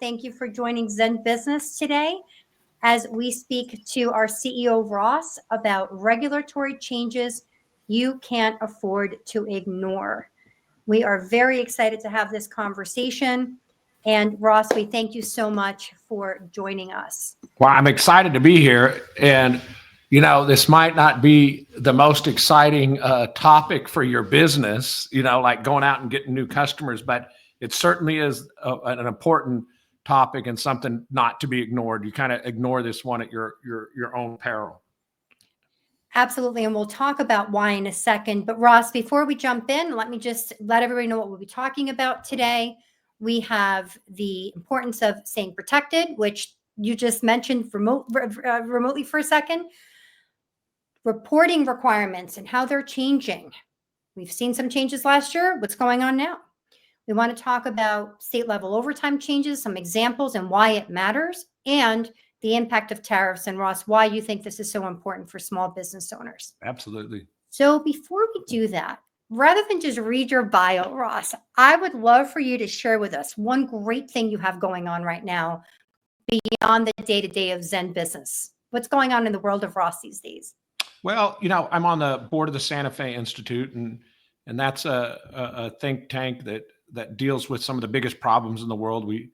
Thank you for joining Zen Business today as we speak to our CEO, Ross, about regulatory changes you can't afford to ignore. We are very excited to have this conversation. And Ross, we thank you so much for joining us. Well, I'm excited to be here. And, this might not be the most exciting topic for your business, like going out and getting new customers, but it certainly is an important topic and something not to be ignored. You kind of ignore this one at your own peril. Absolutely. And we'll talk about why in a second. But Ross, before we jump in, let me just let everybody know what we'll be talking about today. We have the importance of staying protected, which you just mentioned remotely for a second. Reporting requirements and how they're changing. We've seen some changes last year. What's going on now? We want to talk about state level overtime changes, some examples and why it matters, and the impact of tariffs. And Ross, why you think this is so important for small business owners. Absolutely. So before we do that, rather than just read your bio, Ross, I would love for you to share with us one great thing you have going on right now beyond the day-to-day of Zen Business. What's going on in the world of Ross these days? Well, I'm on the board of the Santa Fe Institute, and that's a think tank that deals with some of the biggest problems in the world. We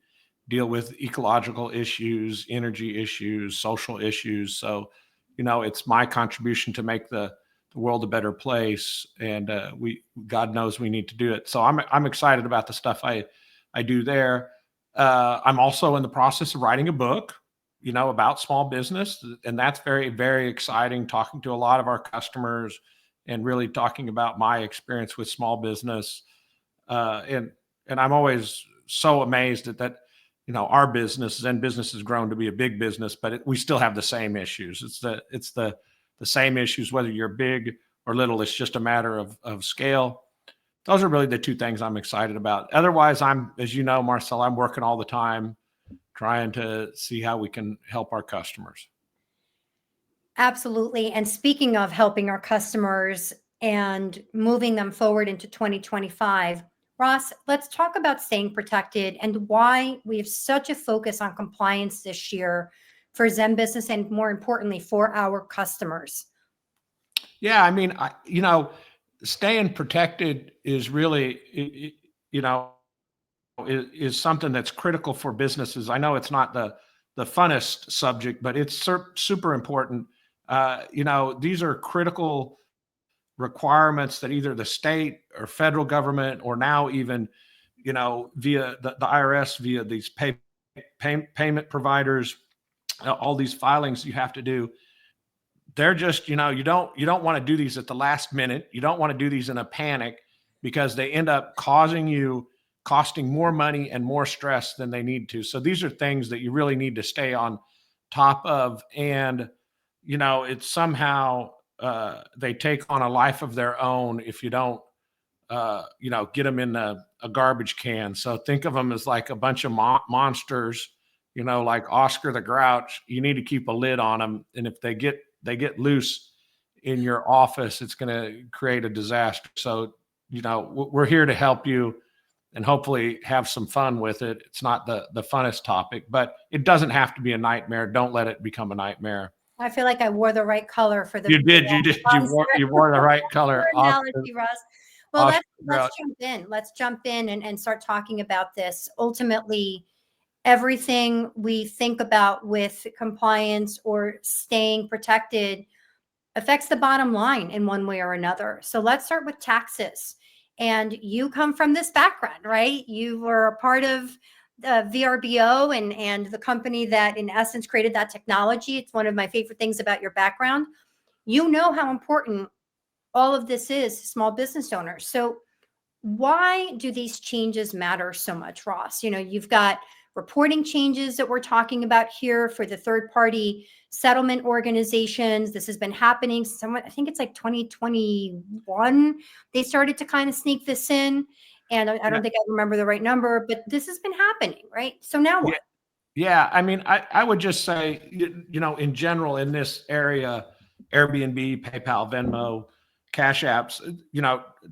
deal with ecological issues, energy issues, social issues. So, it's my contribution to make the world a better place, and God knows we need to do it. So I'm excited about the stuff I do there. I'm also in the process of writing a book, about small business. And that's very, very exciting, talking to a lot of our customers and really talking about my experience with small business. And I'm always so amazed at that, our business, Zen Business, has grown to be a big business, but we still have the same issues. It's the same issues, whether you're big or little. It's just a matter of scale. Those are really the two things I'm excited about. Otherwise, as you know, Marcel, I'm working all the time, trying to see how we can help our customers. Absolutely. And speaking of helping our customers and moving them forward into 2025, Ross, let's talk about staying protected and why we have such a focus on compliance this year for Zen Business and, more importantly, for our customers. Yeah, I mean, staying protected is really, is something that's critical for businesses. I know it's not the funnest subject, but it's super important. These are critical requirements that either the state or federal government, or now even, via the IRS, via these payment providers, all these filings you have to do. They're just, you don't want to do these at the last minute. You don't want to do these in a panic, because they end up costing more money and more stress than they need to. So these are things that you really need to stay on top of. And, it's somehow, they take on a life of their own if you don't, get them in a garbage can. So think of them as like a bunch of monsters, like Oscar the Grouch. You need to keep a lid on them. And if they get loose in your office, it's going to create a disaster. So, we're here to help you and hopefully have some fun with it. It's not the funnest topic, but it doesn't have to be a nightmare. Don't let it become a nightmare. I feel like I wore the right color for the. You did. You wore the right color. Analogy, Russ. Well, let's jump in. Let's jump in and start talking about this. Ultimately, everything we think about with compliance or staying protected affects the bottom line in one way or another. So let's start with taxes. And you come from this background, right? You were a part of VRBO and the company that in essence created that technology. It's one of my favorite things about your background. You know how important all of this is to small business owners. So why do these changes matter so much, Ross? You've got reporting changes that we're talking about here for the third-party settlement organizations. This has been happening somewhat, I think it's like 2021. They started to kind of sneak this in. And I don't think I remember the right number, but this has been happening, right? So now what? Yeah. I mean, I would just say, in general, in this area, Airbnb, PayPal, Venmo, Cash Apps,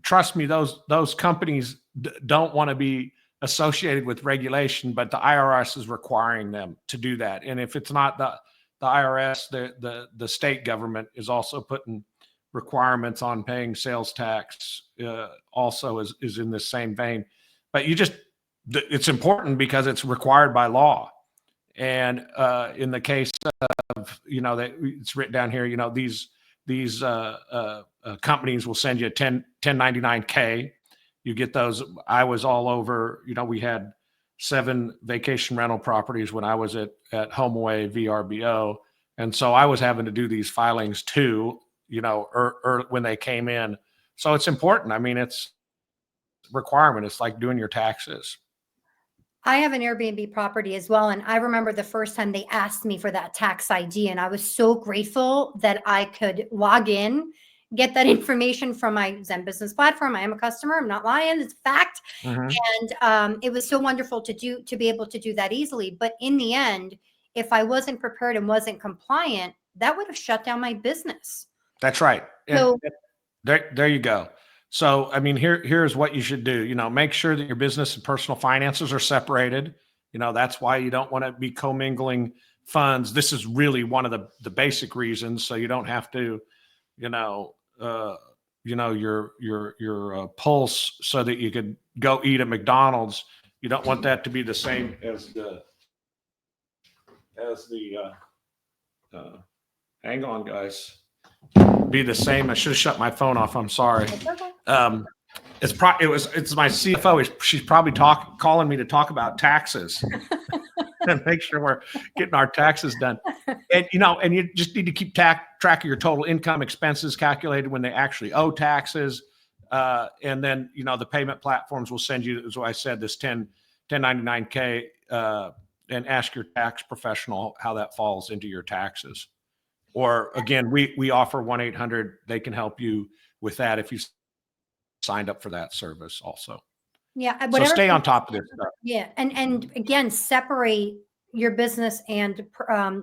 trust me, those companies don't want to be associated with regulation, but the IRS is requiring them to do that. And if it's not the IRS, the state government is also putting requirements on paying sales tax, also is in the same vein. But it's important because it's required by law. And in the case of, that it's written down here, these companies will send you a 1099K. You get those. I was all over, we had 7 vacation rental properties when I was at HomeAway VRBO. And so I was having to do these filings too, or when they came in. So it's important. I mean, it's a requirement. It's like doing your taxes. I have an Airbnb property as well. And I remember the first time they asked me for that tax ID, and I was so grateful that I could log in, get that information from my Zen Business platform. I am a customer. I'm not lying. It's a fact. And it was so wonderful to be able to do that easily. But in the end, if I wasn't prepared and wasn't compliant, that would have shut down my business. That's right. So, there you go. So, I mean, here's what you should do. Make sure that your business and personal finances are separated. That's why you don't want to be commingling funds. This is really one of the basic reasons. So you don't have to, your pulse so that you could go eat at McDonald's. You don't want that to be the same as the hang on, guys. Be the same. I should have shut my phone off. I'm sorry. It's my CFO. She's probably calling me to talk about taxes and make sure we're getting our taxes done. And you just need to keep track of your total income, expenses calculated when they actually owe taxes. And then the payment platforms will send you, as I said, this 1099K, and ask your tax professional how that falls into your taxes. Or again, we offer 1-800. They can help you with that if you signed up for that service also. Yeah. So stay on top of this stuff. Yeah. And again, separate your business and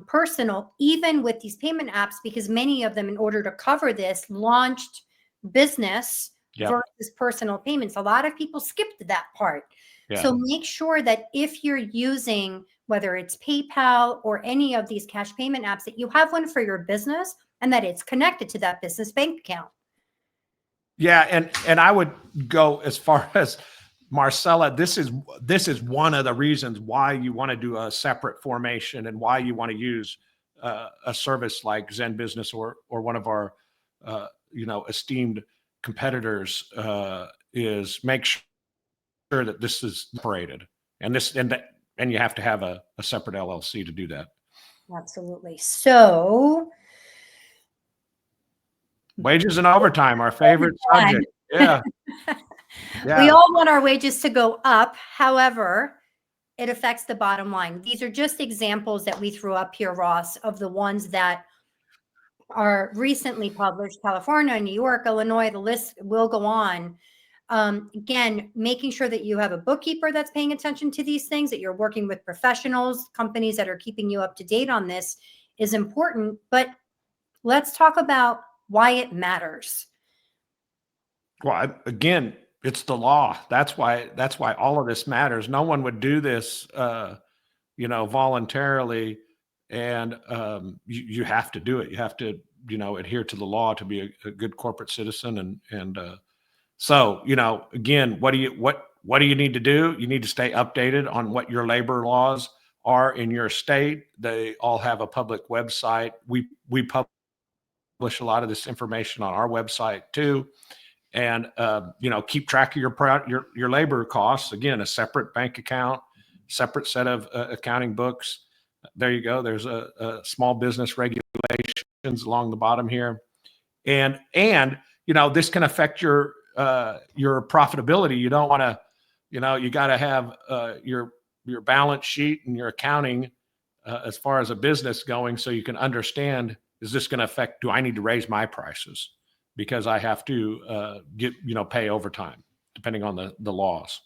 personal, even with these payment apps, because many of them, in order to cover this, launched business versus personal payments. A lot of people skipped that part. Yeah. So make sure that if you're using, whether it's PayPal or any of these cash payment apps, that you have one for your business and that it's connected to that business bank account. Yeah. And I would go as far as, Marcella, this is one of the reasons why you want to do a separate formation and why you want to use a service like Zen Business or one of our, esteemed competitors, is make sure that this is separated, and you have to have a separate LLC to do that. Absolutely. So, wages and overtime, our favorite subject. Yeah. We all want our wages to go up. However, it affects the bottom line. These are just examples that we threw up here, Ross, of the ones that are recently published: California, New York, Illinois. The list will go on. Again, making sure that you have a bookkeeper that's paying attention to these things, that you're working with professionals, companies that are keeping you up to date on this is important. But let's talk about why it matters. Well, again, it's the law. That's why all of this matters. No one would do this, voluntarily, and you have to do it. You have to, adhere to the law to be a good corporate citizen. So, again, what do you need to do? You need to stay updated on what your labor laws are in your state. They all have a public website. We publish a lot of this information on our website too. And, keep track of your labor costs. Again, a separate bank account, separate set of accounting books. There you go. There's a small business regulations along the bottom here. And this can affect your profitability. You don't want to, you got to have your balance sheet and your accounting as far as a business going, so you can understand, is this going to affect, do I need to raise my prices because I have to pay overtime depending on the laws.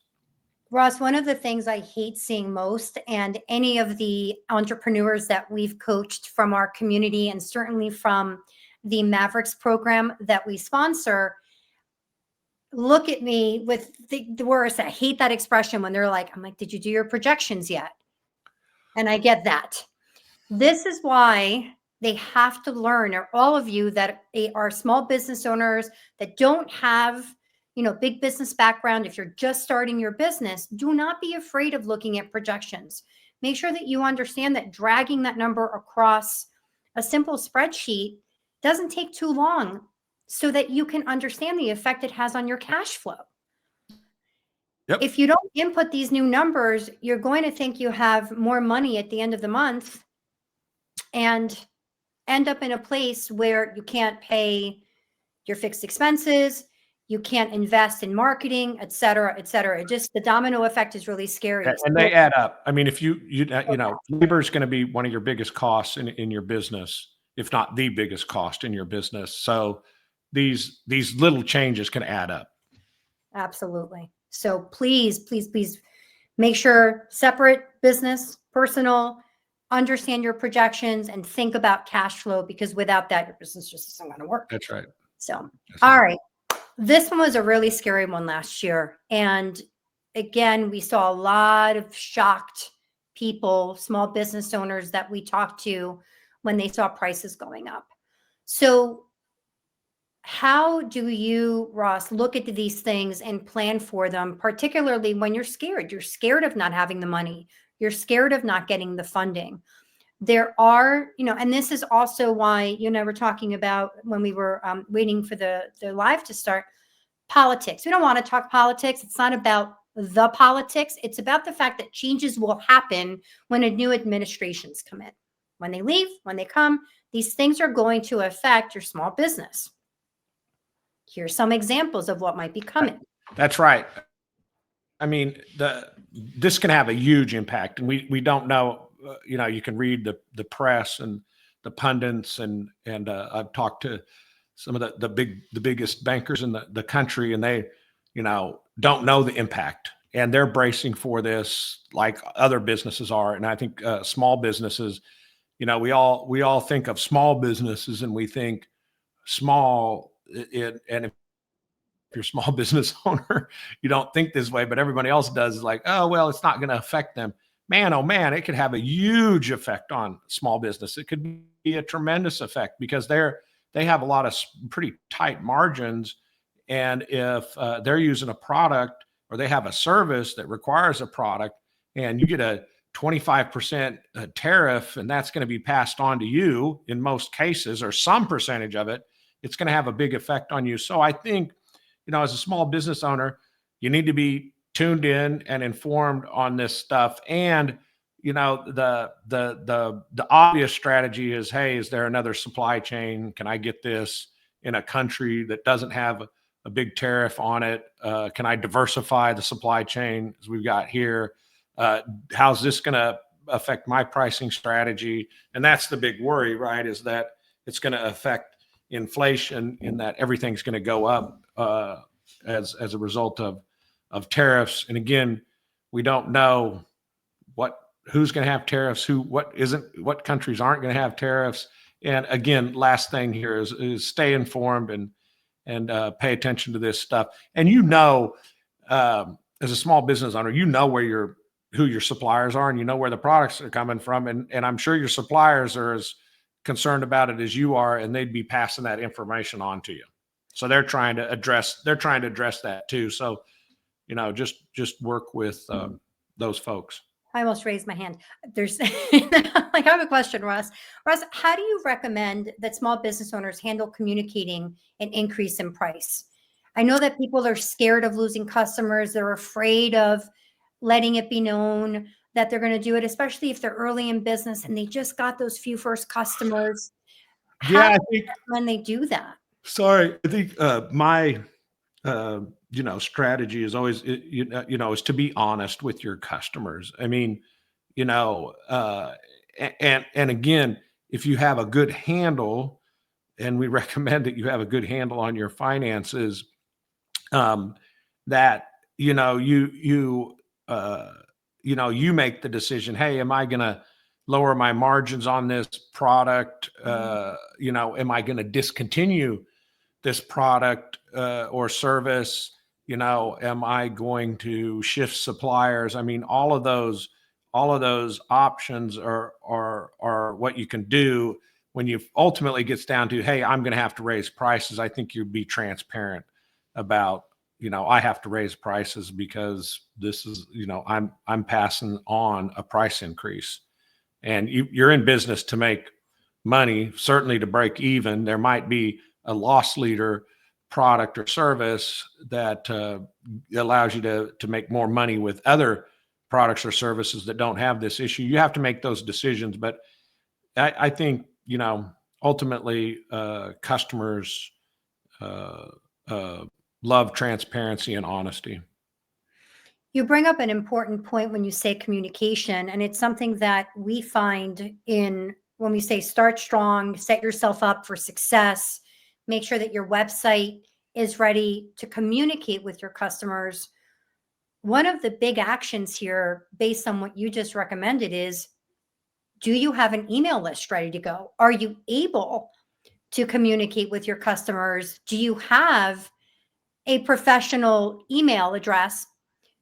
Ross, one of the things I hate seeing most, and any of the entrepreneurs that we've coached from our community, and certainly from the Mavericks program that we sponsor, look at me with the worst. I hate that expression when they're like, I'm like, did you do your projections yet? And I get that. This is why they have to learn, or all of you that are small business owners that don't have, big business background. If you're just starting your business, do not be afraid of looking at projections. Make sure that you understand that dragging that number across a simple spreadsheet doesn't take too long, so that you can understand the effect it has on your cash flow. Yep. If you don't input these new numbers, you're going to think you have more money at the end of the month and end up in a place where you can't pay your fixed expenses, you can't invest in marketing, et cetera, et cetera. Just the domino effect is really scary. And they add up. I mean, if you labor is going to be one of your biggest costs in your business, if not the biggest cost in your business. So these little changes can add up. Absolutely. So please, please, please make sure separate business, personal, understand your projections and think about cash flow, because without that, your business just isn't going to work. That's right. So, all right. This one was a really scary one last year. And again, we saw a lot of shocked people, small business owners that we talked to when they saw prices going up. So how do you, Ross, look at these things and plan for them, particularly when you're scared? You're scared of not having the money. You're scared of not getting the funding. There are, and this is also why you and I were talking about when we were waiting for the live to start, politics. We don't want to talk politics. It's not about the politics. It's about the fact that changes will happen when a new administrations come in. When they leave, when they come, these things are going to affect your small business. Here's some examples of what might be coming. That's right. I mean, this can have a huge impact, and we don't know. You can read the press and the pundits, and I've talked to some of the biggest bankers in the country, and they, don't know the impact, and they're bracing for this like other businesses are. And I think small businesses, we all think of small businesses, and we think small. And if you're a small business owner, you don't think this way, but everybody else does. Is like, oh, well, it's not going to affect them. Man, oh man, it could have a huge effect on small business. It could be a tremendous effect because they have a lot of pretty tight margins. And if they're using a product or they have a service that requires a product, and you get a 25% tariff, and that's going to be passed on to you in most cases, or some percentage of it, it's going to have a big effect on you. So I think, as a small business owner, you need to be tuned in and informed on this stuff. And, the obvious strategy is, hey, is there another supply chain? Can I get this in a country that doesn't have a big tariff on it? Can I diversify the supply chain as we've got here? How's this going to affect my pricing strategy? And that's the big worry, right? Is that it's going to affect inflation, in that everything's going to go up as a result of tariffs. And again, we don't know who's going to have tariffs, what countries aren't going to have tariffs. And again, last thing here is stay informed and pay attention to this stuff. And as a small business owner, who your suppliers are, and where the products are coming from. And I'm sure your suppliers are as concerned about it as you are, and they'd be passing that information on to you. So they're trying to address that too. So, just work with those folks. I almost raised my hand. There's I have a question, Ross. Ross, how do you recommend that small business owners handle communicating an increase in price? I know that people are scared of losing customers. They're afraid of letting it be known that they're going to do it, especially if they're early in business and they just got ththose few first customers. How I think when they do that? Sorry, I think my strategy is always is to be honest with your customers. I mean, and again, if you have a good handle, and we recommend that you have a good handle on your finances, that you make the decision. Hey, am I going to lower my margins on this product? Am I going to discontinue this product or service? You know, am I going to shift suppliers? I mean, all of those options are what you can do when you ultimately gets down to, hey, I'm going to have to raise prices. I think you'd be transparent about, you know, I have to raise prices because this is, you know, I'm passing on a price increase. And you're in business to make money, certainly to break even. There might be a loss leader product or service that allows you to make more money with other products or services that don't have this issue. You have to make those decisions. But I think, you know, ultimately customers uh, love transparency and honesty. You bring up an important point when you say communication, and it's something that we find in when we say start strong, set yourself up for success, make sure that your website is ready to communicate with your customers. One of the big actions here, based on what you just recommended, is do you have an email list ready to go? Are you able to communicate with your customers? Do you have a professional email address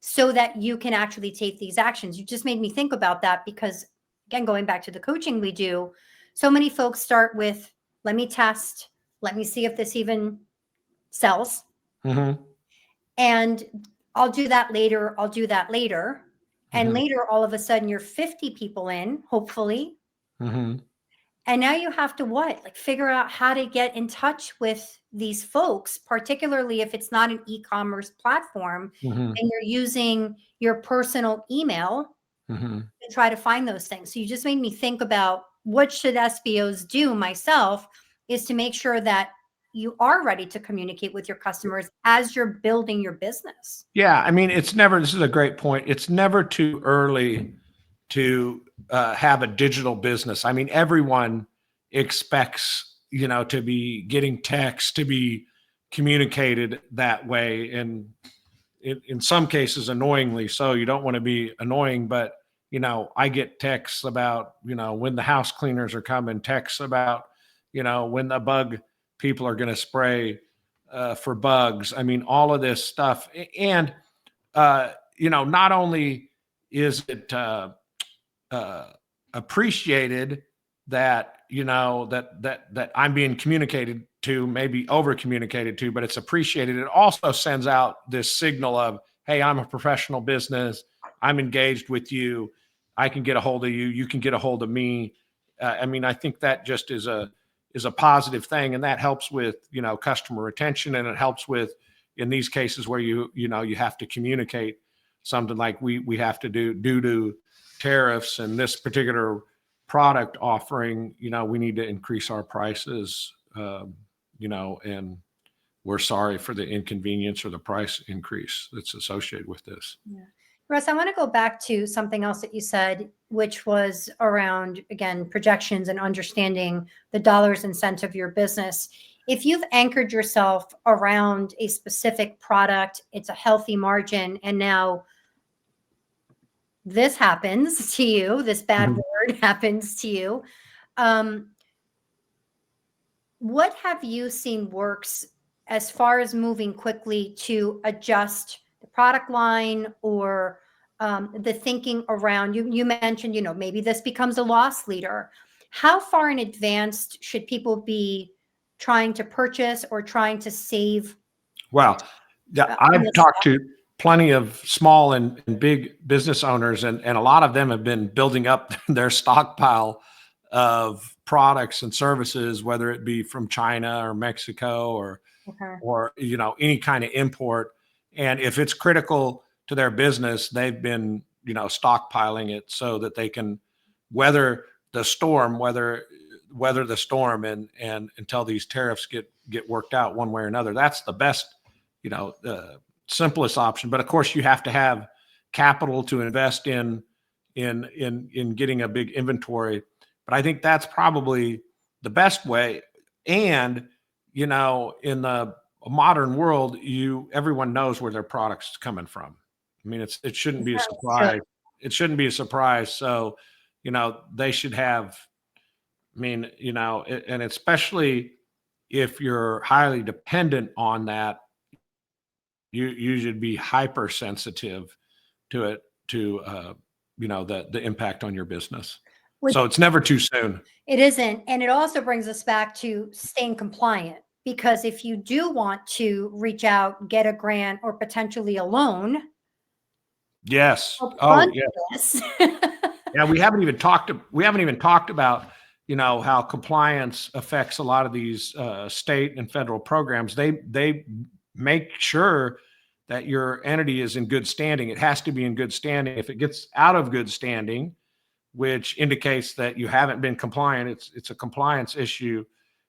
so that you can actually take these actions? You just made me think about that because, again, going back to the coaching we do, so many folks start with, let me test, let me see if this even sells. Mm-hmm. And I'll do that later. I'll do that later. And Mm-hmm. later, all of a sudden, you're 50 people in, hopefully. Mm-hmm. And now you have to what? Like figure out how to get in touch with these folks, particularly if it's not an e-commerce platform Mm-hmm. and you're using your personal email Mm-hmm. to try to find those things. So you just made me think about what should SBOs do myself is to make sure that you are ready to communicate with your customers as you're building your business. Yeah, I mean, it's never, this is a great point. It's never too early to have a digital business. I mean, everyone expects, you know, to be getting text, to be communicated that way. And in some cases, annoyingly so. You don't want to be annoying, but, you know, I get texts about, you know, when the house cleaners are coming, texts about, you know, when the bug people are going to spray for bugs. I mean, all of this stuff. And, you know, not only is it uh, appreciated that, you know, that I'm being communicated to, maybe over communicated to, but it's appreciated. It also sends out this signal of, hey, I'm a professional business. I'm engaged with you. I can get a hold of you. You can get a hold of me. I mean, I think that just is a positive thing, and that helps with, you know, customer retention, and it helps with, in these cases where you know you have to communicate something like we have to do due to tariffs and this particular product offering, you know, we need to increase our prices, you know, and we're sorry for the inconvenience or the price increase that's associated with this. Yeah. Russ, I want to go back to something else that you said, which was around, again, projections and understanding the dollars and cents of your business. If you've anchored yourself around a specific product, it's a healthy margin, and now this happens to you, this bad Mhm. word happens to you. Um, what have you seen works as far as moving quickly to adjust the product line or the thinking around you mentioned, you know, maybe this becomes a loss leader. How far in advance should people be trying to purchase or trying to save Well, yeah, on I've this talked stuff? to plenty of small and big business owners, and a lot of them have been building up their stockpile of products and services, whether it be from China or Mexico Okay. or you know, any kind of import. And if it's critical to their business, they've been, you know, stockpiling it so that they can weather the storm, weather the storm, and until these tariffs get worked out one way or another. That's the best, you know, simplest option. But of course, you have to have capital to invest in getting a big inventory. But I think that's probably the best way. And, you know, in the modern world, everyone knows where their product's coming from. I mean, it shouldn't be a Sure. surprise. It shouldn't be a surprise. So, you know, they should have, I mean, you know, and especially if you're highly dependent on that, you should be hypersensitive to it, to the impact on your business. So it's never too soon. It isn't. And it also brings us back to staying compliant, because if you do want to reach out, get a grant, or potentially a loan. Yes. Oh, yes. Yeah, we haven't even talked about, how compliance affects a lot of these state and federal programs. They make sure that your entity is in good standing. It has to be in good standing. If it gets out of good standing, which indicates that you haven't been compliant, it's a compliance issue,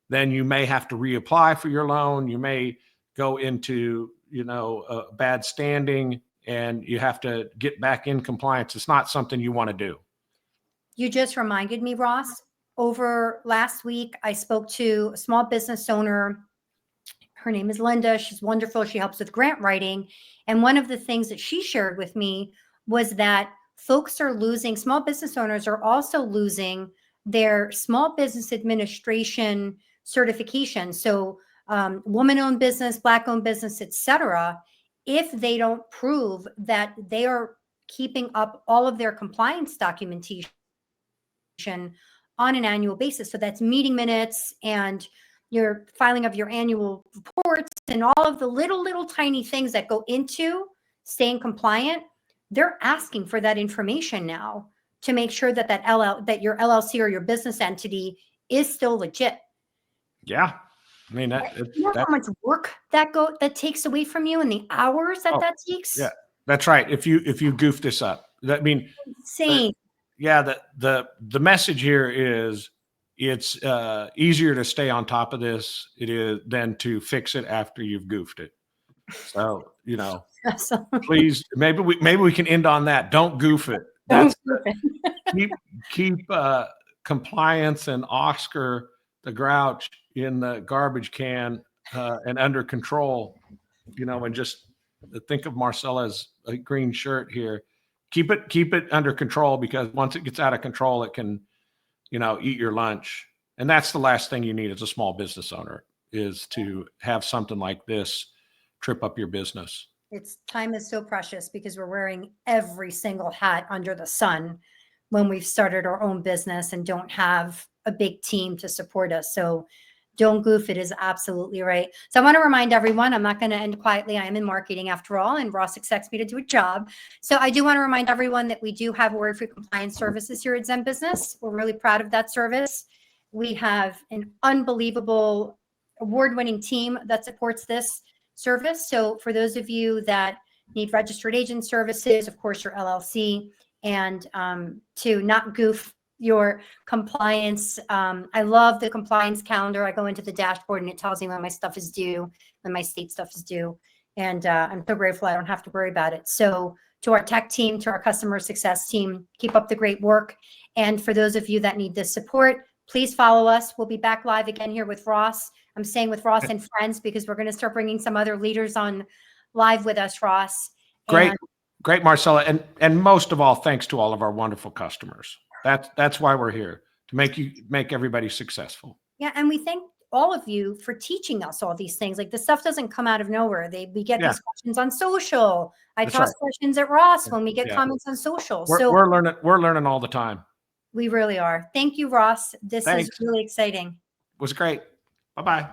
then you may have to reapply for your loan. You may go into, bad standing, and you have to get back in compliance. It's not something you want to do. You just reminded me, Ross. Over last week, I spoke to a small business owner. Her name is Linda. She's wonderful. She helps with grant writing. And one of the things that she shared with me was that small business owners are also losing their small business administration certification. So woman-owned business, Black-owned business, et cetera, if they don't prove that they are keeping up all of their compliance documentation on an annual basis. So that's meeting minutes and your filing of your annual reports and all of the little tiny things that go into staying compliant. They're asking for that information now to make sure that that your LLC or your business entity is still legit. Yeah. I mean, how much work that takes away from you and the hours that takes? Yeah, that's right. If you goof this up, insane. The message here is it's easier to stay on top of this than to fix it after you've goofed it. So, please, maybe we can end on that. Don't goof it. Keep compliance and Oscar the Grouch in the garbage can and under control, and just think of Marcella's green shirt here. Keep it under control, because once it gets out of control, it can, eat your lunch. And that's the last thing you need as a small business owner, is to have something like this trip up your business. Time is so precious, because we're wearing every single hat under the sun when we've started our own business and don't have a big team to support us. So don't goof it is absolutely right. So I want to remind everyone, I'm not going to end quietly. I am in marketing after all, and Ross expects me to do a job. So I do want to remind everyone that we do have worry-free compliance services here at Zen Business. We're really proud of that service. We have an unbelievable award-winning team that supports this service. So for those of you that need registered agent services, of course, your LLC, and to not goof your compliance. I love the compliance calendar. I go into the dashboard and it tells me when my stuff is due, when my state stuff is due. And I'm so grateful I don't have to worry about it. So to our tech team, to our customer success team, keep up the great work. And for those of you that need this support, please follow us. We'll be back live again here with Ross. I'm staying with Ross and friends, because we're going to start bringing some other leaders on live with us, Ross. Great, Marcella. And most of all, thanks to all of our wonderful customers. That's why we're here, to make everybody successful. Yeah. And we thank all of you for teaching us all these things. Like, this stuff doesn't come out of nowhere. We get these questions on social. I toss questions at Ross when we get comments on social. We're learning all the time. We really are. Thank you, Ross. This is really exciting. It was great. Bye-bye.